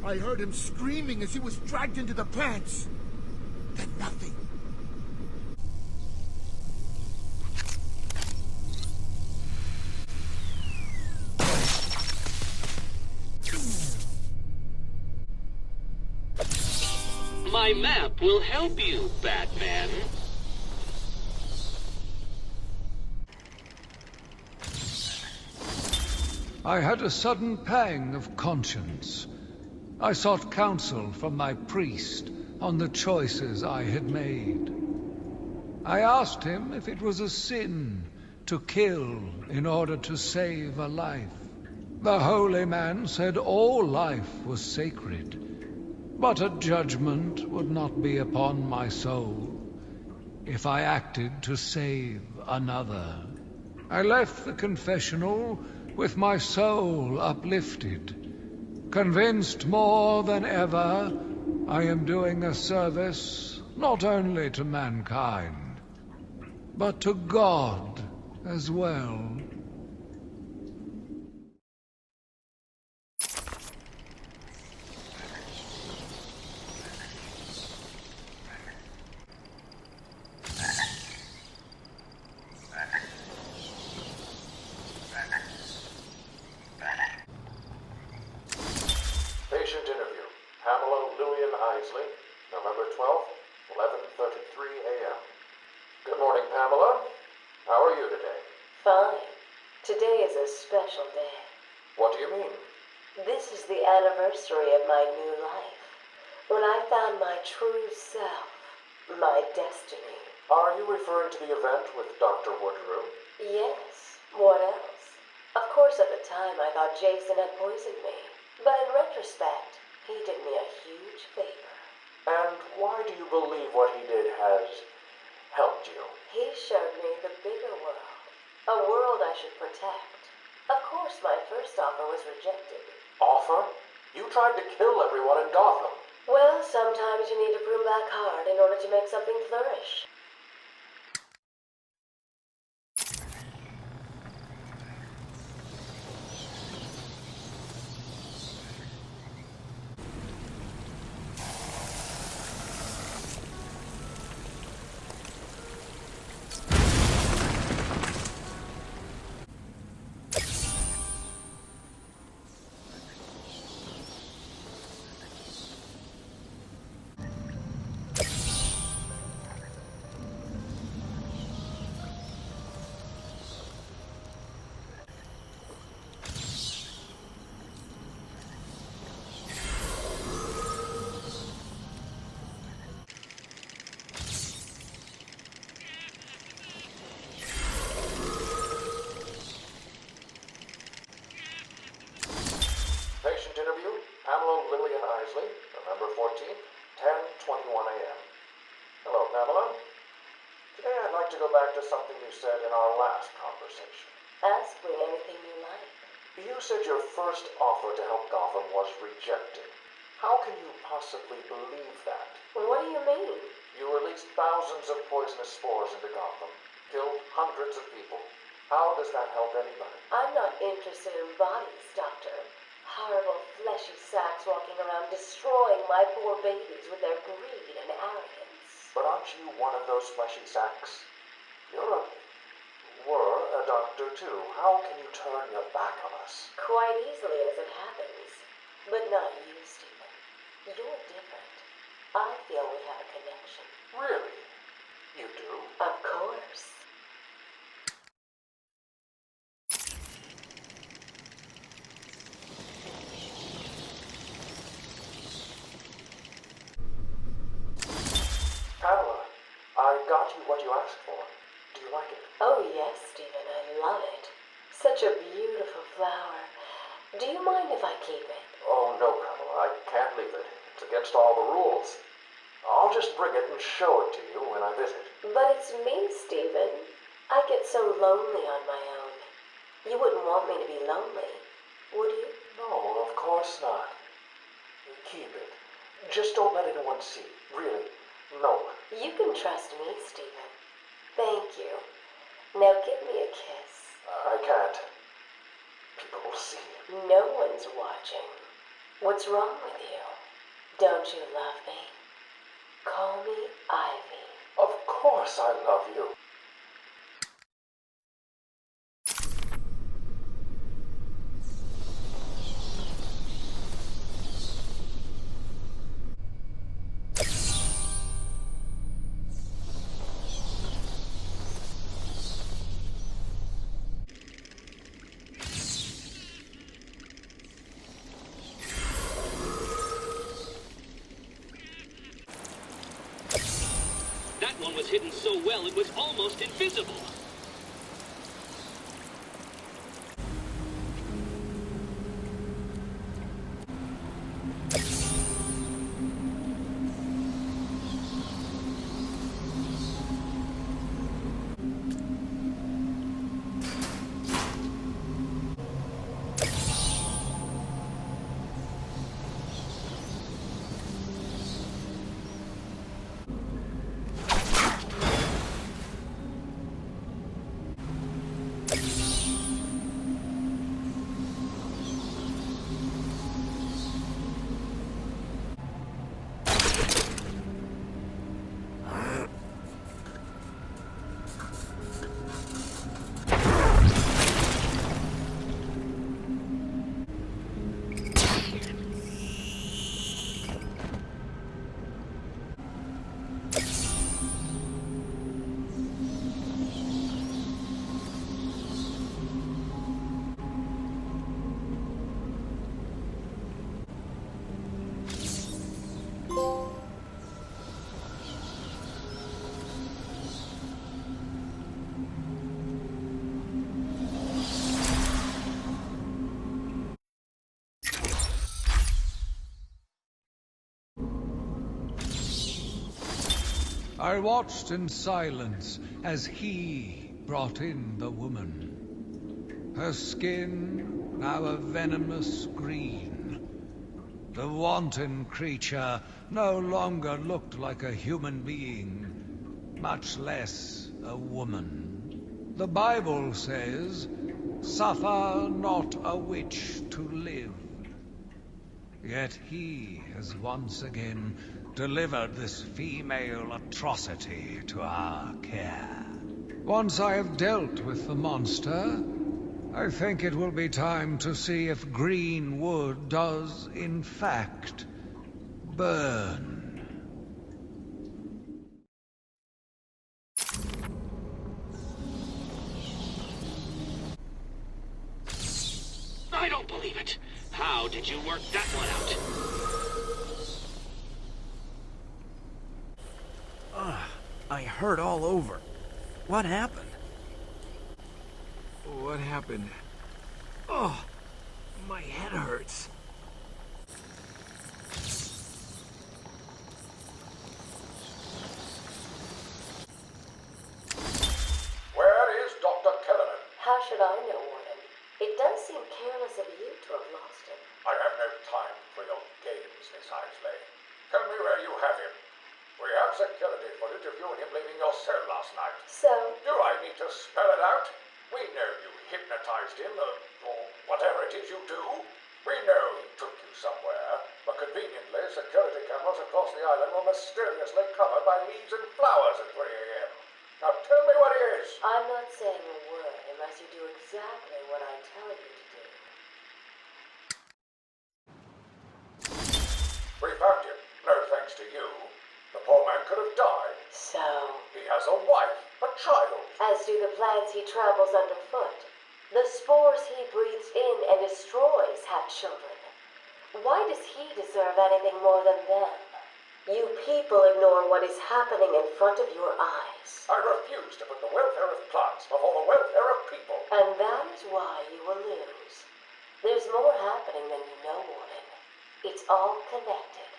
I heard him screaming as he was dragged into the plants. Then nothing. My map will help you, Batman. I had a sudden pang of conscience. I sought counsel from my priest on the choices I had made. I asked him if it was a sin to kill in order to save a life. The holy man said all life was sacred, but a judgment would not be upon my soul if I acted to save another. I left the confessional with my soul uplifted, convinced more than ever I am doing a service not only to mankind, but to God as well. Patient interview. Pamela Lillian Isley, November 12th, 11:33 a.m. Good morning, Pamela. How are you today? Fine. Today is a special day. What do you mean? This is the anniversary of my new life. When I found my true self, my destiny. Are you referring to the event with Dr. Woodrow? Yes. What else? Of course, at the time I thought Jason had poisoned me. But in retrospect, he did me a huge favor. And why do you believe what he did has helped you? He showed me the bigger world. A world I should protect. Of course, my first offer was rejected. Offer? You tried to kill everyone in Gotham. Well, sometimes you need to prune back hard in order to make something flourish. Patient interview. Pamela Lillian Isley, November 14th, 10:21 a.m. Hello, Pamela. Today I'd like to go back to something you said in our last conversation. Ask me anything you like. You said your first offer to help Gotham was rejected. How can you possibly believe that? Well, what do you mean? You released thousands of poisonous spores into Gotham, killed hundreds of people. How does that help anybody? I'm not interested in bodies, Doctor. Horrible fleshy sacks walking around destroying my poor babies with their greed and arrogance. But aren't you one of those fleshy sacks? Were a doctor too. How can you turn your back on us? Quite easily as it happens. But not you, Stephen. You're different. I feel we have a connection. Really? You do? Of course. Pamela, I got you what you asked for. Do you like it? Oh, yes, Stephen, I love it. Such a beautiful flower. Do you mind if I keep it? Oh, no, Pamela, I can't leave it. It's against all the rules. I'll just bring it and show it to you when I visit. But it's me, Stephen. I get so lonely on my own. You wouldn't want me to be lonely, would you? No, of course not. Keep it. Just don't let anyone see. Really. No one. You can trust me, Stephen. Thank you. Now give me a kiss. I can't. People will see. No one's watching. What's wrong with you? Don't you love me? Call me Ivy. Of course I love you. That one was hidden so well it was almost invisible. I watched in silence as he brought in the woman. Her skin now a venomous green. The wanton creature no longer looked like a human being, much less a woman. The Bible says, "Suffer not a witch to live." Yet he has once again delivered this female atrocity to our care. Once I have dealt with the monster, I think it will be time to see if green wood does, in fact, burn. I don't believe it. How did you work that one out? I hurt all over. What happened? What happened? Oh, my head hurts. Where is Dr. Kellerman? How should I know, Warden? It does seem careless of you to have lost him. I have no time for your games, Miss Isley. Tell me where you have him. We have security footage of you and him leaving your cell last night. So, Do I need to spell it out? We know you hypnotized him, or whatever it is you do. We know he took you somewhere, but conveniently, security cameras across the island were mysteriously covered by leaves and flowers at 3 a.m. Now tell me what it is. I'm not saying a word unless you do exactly what I tell you to do. We found him, no thanks to you. The poor man could have died. So, He has a wife, a child. as do the plants he tramples underfoot. The spores he breathes in and destroys have children. Why does he deserve anything more than them? You people ignore what is happening in front of your eyes. I refuse to put the welfare of plants before the welfare of people. And that is why you will lose. There's more happening than you know, Warden. It's all connected.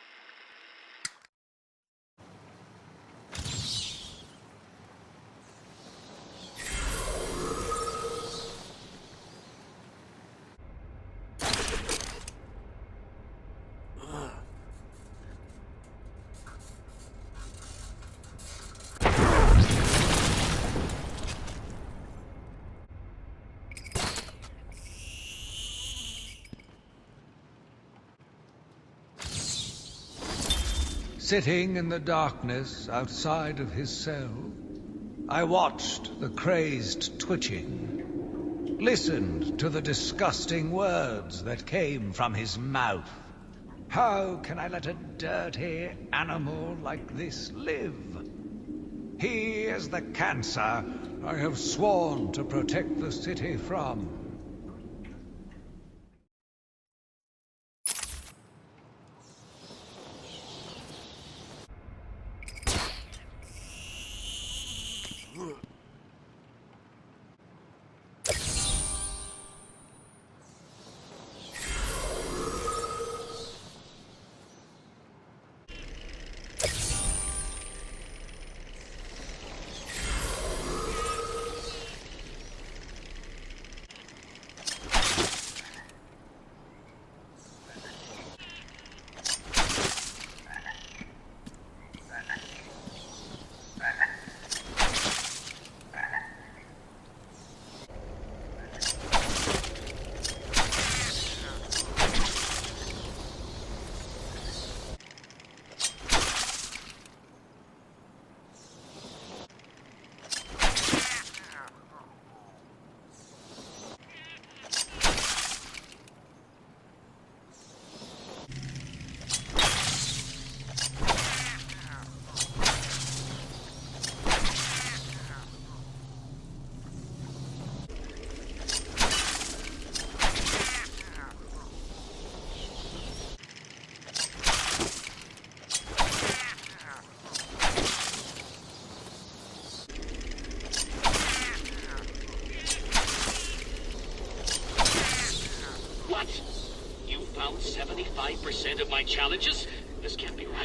Sitting in the darkness outside of his cell, I watched the crazed twitching, listened to the disgusting words that came from his mouth. How can I let a dirty animal like this live? He is the cancer I have sworn to protect the city from. What? You found 75% of my challenges? This can't be right.